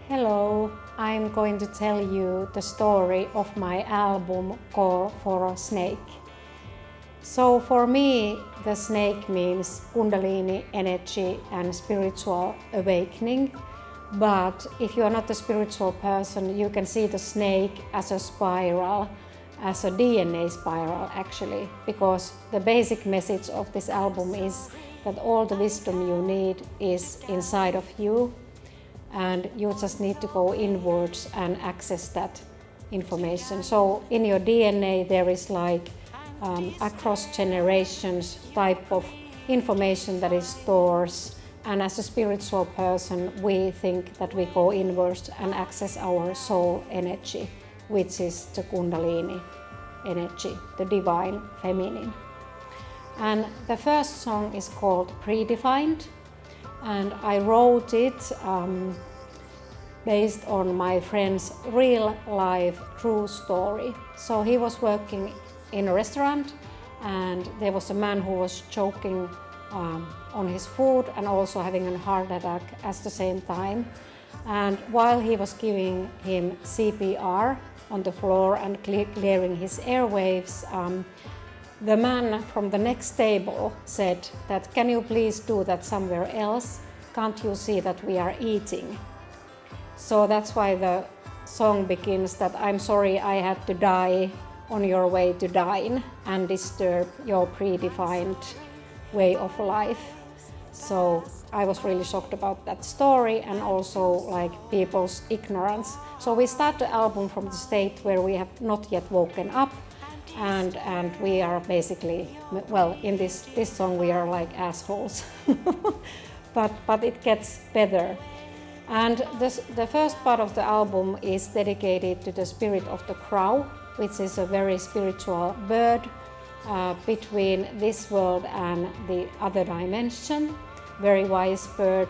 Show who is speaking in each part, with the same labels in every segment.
Speaker 1: Hello, I'm going to tell you the story of my album Call for a Snake. So for me, the snake means Kundalini energy and spiritual awakening. But if you are not a spiritual person, you can see the snake as a spiral, as a DNA spiral actually, because the basic message of this album is that all the wisdom you need is inside of you, and you just need to go inwards and access that information. So in your DNA there is like across generations type of information that is stored, and as a spiritual person we think that we go inwards and access our soul energy, which is the Kundalini energy, the divine feminine. And the first song is called Predefined, and I wrote it based on my friend's real life true story. So he was working in a restaurant and there was a man who was choking on his food and also having a heart attack at the same time. And while he was giving him CPR on the floor and clearing his airwaves, the man from the next table said that, "Can you please do that somewhere else? Can't you see that we are eating?" So that's why the song begins that I'm sorry I had to die on your way to dine and disturb your predefined way of life. So I was really shocked about that story and also like people's ignorance. So we start the album from the state where we have not yet woken up, and we are basically, well, in this song we are like assholes. but it gets better. And the first part of the album is dedicated to the spirit of the crow, which is a very spiritual bird between this world and the other dimension. Very wise bird,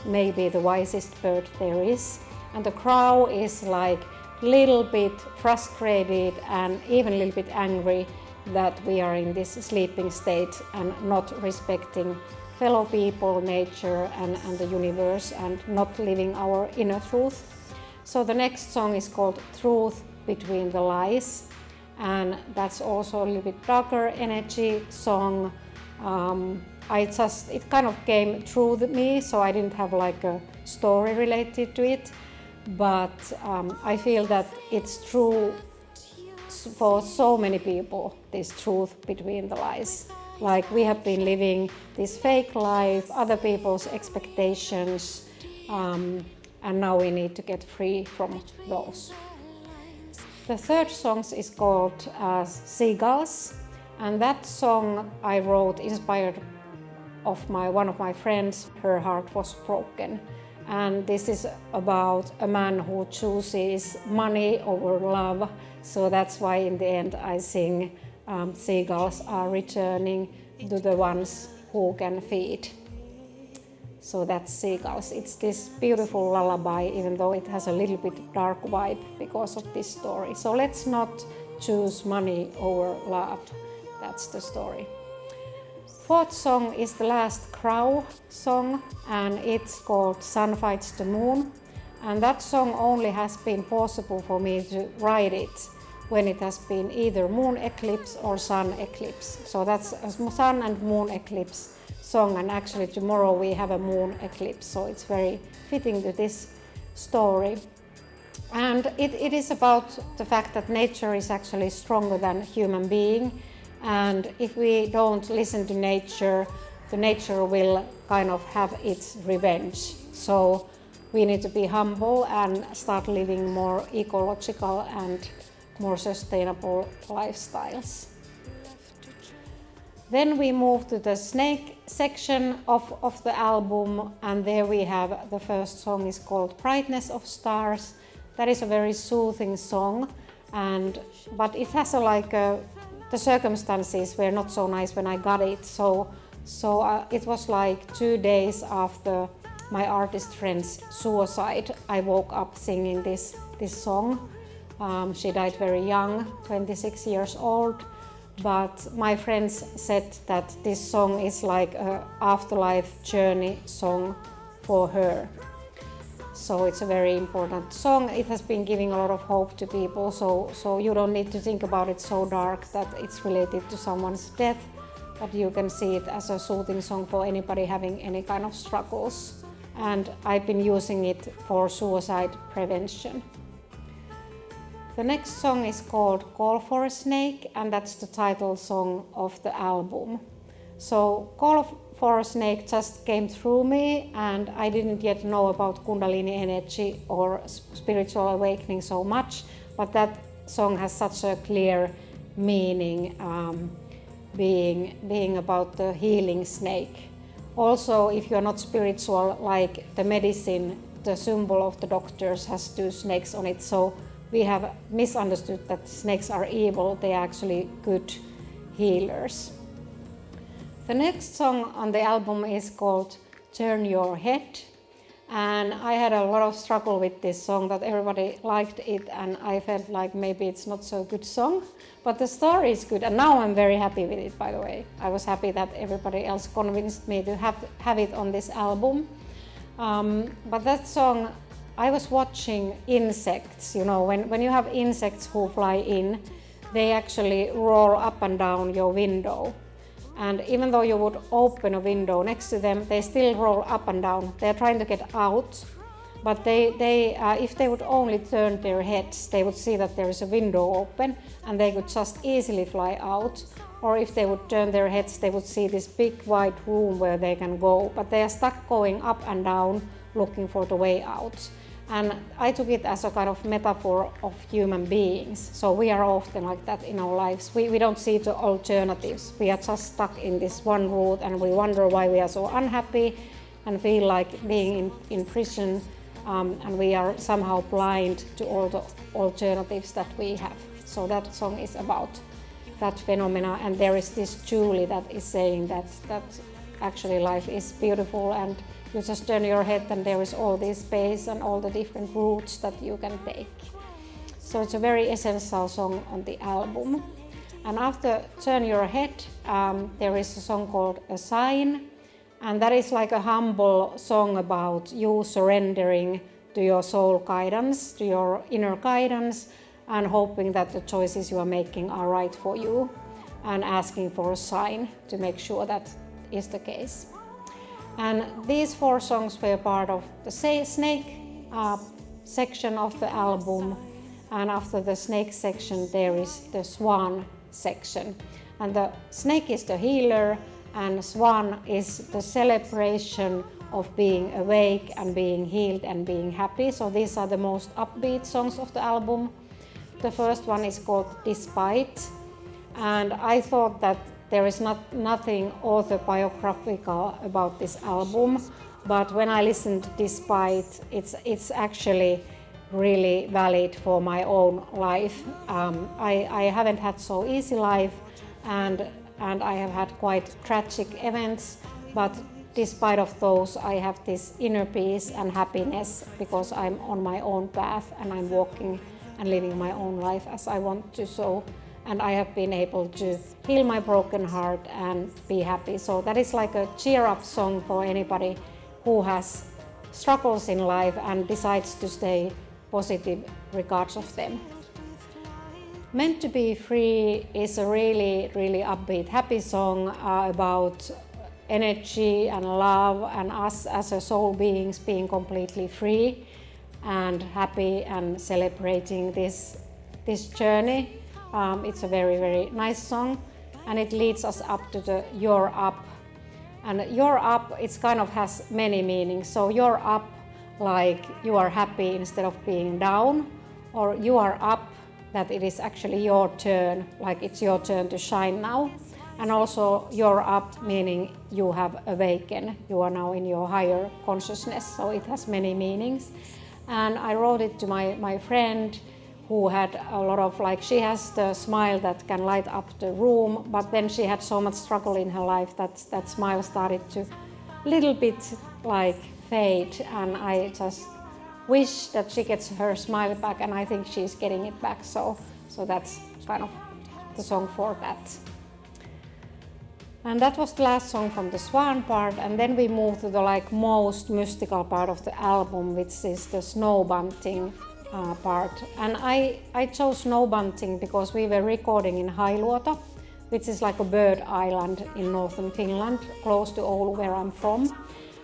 Speaker 1: maybe the wisest bird there is. And the crow is like little bit frustrated and even a little bit angry that we are in this sleeping state and not respecting fellow people, nature and the universe, and not living our inner truth. So the next song is called Truth Between the Lies, and that's also a little bit darker energy song. It kind of came through me, so I didn't have like a story related to it, but I feel that it's true for so many people, this truth between the lies. Like we have been living this fake life, other people's expectations, and now we need to get free from those. The third song is called Seagulls, and that song I wrote inspired of one of my friends. Her heart was broken, and this is about a man who chooses money over love. So that's why in the end I sing seagulls are returning to the ones who can feed. So that's Seagulls. It's this beautiful lullaby, even though it has a little bit dark vibe because of this story. So let's not choose money over love. That's the story. Fourth song is the last crow song, and it's called Sun Fights the Moon. And that song only has been possible for me to write it when it has been either moon eclipse or sun eclipse. So that's a sun and moon eclipse song, and actually tomorrow we have a moon eclipse, so it's very fitting to this story. And it is about the fact that nature is actually stronger than human being, and if we don't listen to nature, the nature will kind of have its revenge. So we need to be humble and start living more ecological and more sustainable lifestyles. Then we move to the snake section of the album, and there we have the first song is called Brightness of Stars. That is a very soothing song, but it has the circumstances were not so nice when I got it. So it was like 2 days after my artist friend's suicide, I woke up singing this song. She died very young, 26 years old, but my friends said that this song is like an afterlife journey song for her. So it's a very important song. It has been giving a lot of hope to people, so you don't need to think about it so dark that it's related to someone's death, but you can see it as a soothing song for anybody having any kind of struggles. And I've been using it for suicide prevention. The next song is called Call for a Snake, and that's the title song of the album. So Call for a Snake just came through me, and I didn't yet know about Kundalini energy or spiritual awakening so much, but that song has such a clear meaning, being about the healing snake. Also, if you're not spiritual, like the medicine, the symbol of the doctors has 2 snakes on it, so we have misunderstood that snakes are evil. They are actually good healers. The next song on the album is called Turn Your Head, and I had a lot of struggle with this song, that everybody liked it and I felt like maybe it's not so good song, but the story is good, and now I'm very happy with it, by the way. I was happy that everybody else convinced me to have it on this album. But that song, I was watching insects, you know, when you have insects who fly in, they actually roll up and down your window. And even though you would open a window next to them, they still roll up and down. They're trying to get out, but if they would only turn their heads, they would see that there is a window open and they could just easily fly out. Or if they would turn their heads, they would see this big wide room where they can go, but they are stuck going up and down looking for the way out. And I took it as a kind of metaphor of human beings. So we are often like that in our lives. We don't see the alternatives. We are just stuck in this one route and we wonder why we are so unhappy and feel like being in prison, and we are somehow blind to all the alternatives that we have. So that song is about that phenomena, and there is this Julie that is saying that actually life is beautiful, and you just turn your head and there is all this space and all the different routes that you can take. So it's a very essential song on the album. And after Turn Your Head, there is a song called A Sign, and that is like a humble song about you surrendering to your soul guidance, to your inner guidance, and hoping that the choices you are making are right for you, and asking for a sign to make sure that is the case. And these 4 songs were part of the snake section of the album, and after the snake section there is the swan section. And the snake is the healer, and swan is the celebration of being awake and being healed and being happy. So these are the most upbeat songs of the album. The first one is called Despite, and I thought that there is nothing autobiographical about this album, but when I listened to Despite, it's actually really valid for my own life. I haven't had so easy life, and I have had quite tragic events, but despite of those, I have this inner peace and happiness because I'm on my own path and I'm walking and living my own life as I want to. So. And I have been able to heal my broken heart and be happy. So that is like a cheer up song for anybody who has struggles in life and decides to stay positive regards of them. Meant to Be Free is a really, really upbeat, happy song about energy and love and us as a soul beings being completely free and happy and celebrating this journey. It's a very, very nice song, and it leads us up to the Youre Up. And Youre Up, it kind of has many meanings. So Youre Up, like you are happy instead of being down, or you are up, that it is actually your turn, like it's your turn to shine now. And also Youre Up, meaning you have awakened, you are now in your higher consciousness. So it has many meanings. And I wrote it to my friend, who had a lot of, like, she has the smile that can light up the room, but then she had so much struggle in her life that smile started to little bit like fade, and I just wish that she gets her smile back, and I think she's getting it back, so that's kind of the song for that. And that was the last song from the Swan part, and then we moved to the like most mystical part of the album, which is the Snow Bunting part. And I chose Snow Bunting because we were recording in Hailuoto, which is like a bird island in northern Finland, close to Oulu, where I'm from.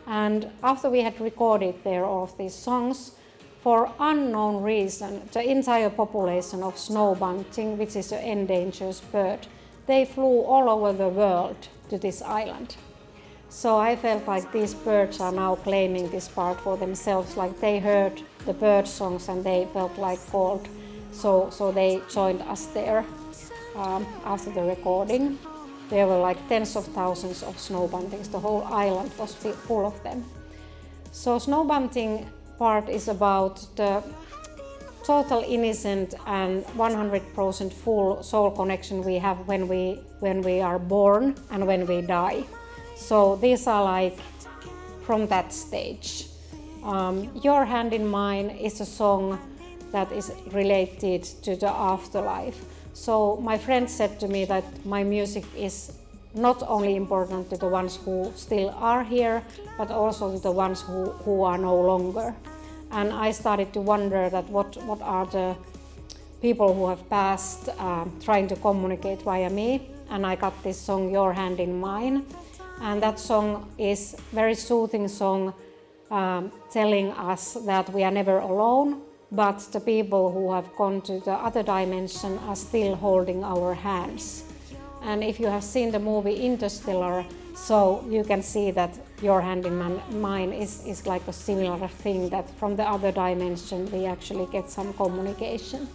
Speaker 1: And after we had recorded there all of these songs, for unknown reason, the entire population of Snow Bunting, which is an endangered bird, they flew all over the world to this island. So I felt like these birds are now claiming this part for themselves, like they heard the bird songs and they felt like called. So they joined us there after the recording. There were like tens of thousands of snow buntings. The whole island was full of them. So Snow Bunting part is about the total innocent and 100% full soul connection we have when we are born and when we die. So these are like from that stage. Your Hand in Mine is a song that is related to the afterlife. So my friend said to me that my music is not only important to the ones who still are here, but also to the ones who are no longer. And I started to wonder that what are the people who have passed trying to communicate via me. And I got this song, Your Hand in Mine. And that song is a very soothing song telling us that we are never alone, but the people who have gone to the other dimension are still holding our hands. And if you have seen the movie Interstellar, so you can see that Your Hand in Mine is like a similar thing, that from the other dimension we actually get some communication.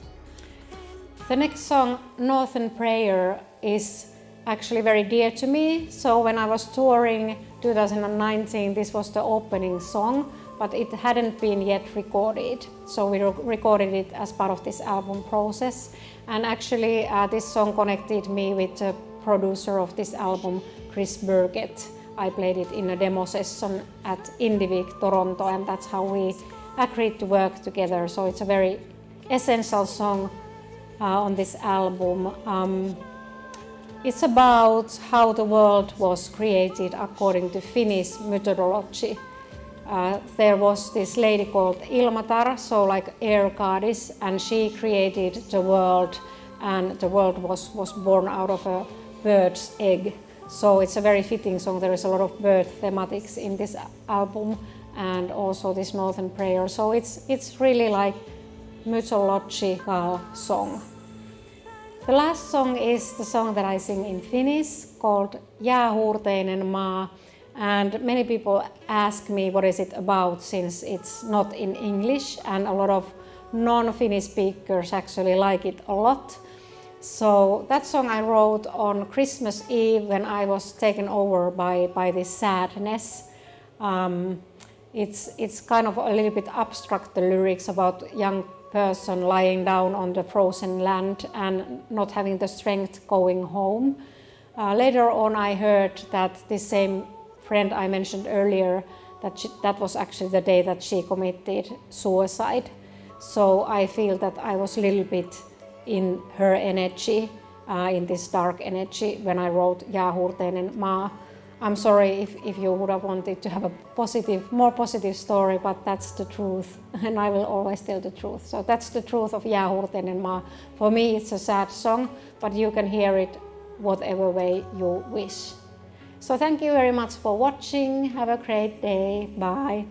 Speaker 1: The next song, Northern Prayer, is actually very dear to me. So when I was touring 2019, this was the opening song, but it hadn't been yet recorded. So we recorded it as part of this album process. And actually this song connected me with the producer of this album, Chris Burgett. I played it in a demo session at Indie Week Toronto, and that's how we agreed to work together. So it's a very essential song on this album. It's about how the world was created according to Finnish mythology. There was this lady called Ilomatara, so like air goddess, and she created the world, and the world was born out of a bird's egg. So it's a very fitting song. There is a lot of bird thematics in this album, and also this Northern Prayer. So it's really like mythological song. The last song is the song that I sing in Finnish, called Yahoo Ma, and many people ask me what is it about, since it's not in English, and a lot of non-Finnish speakers actually like it a lot. So that song I wrote on Christmas Eve when I was taken over by this sadness. It's kind of a little bit abstract, the lyrics about young person lying down on the frozen land and not having the strength going home. Later on I heard that this same friend I mentioned earlier, that was actually the day that she committed suicide. So I feel that I was a little bit in her energy, in this dark energy, when I wrote Yahoo Ma. I'm sorry if you would have wanted to have a more positive story, but that's the truth, and I will always tell the truth. So that's the truth of Yahoo Ma. For me, it's a sad song, but you can hear it whatever way you wish. So thank you very much for watching. Have a great day. Bye.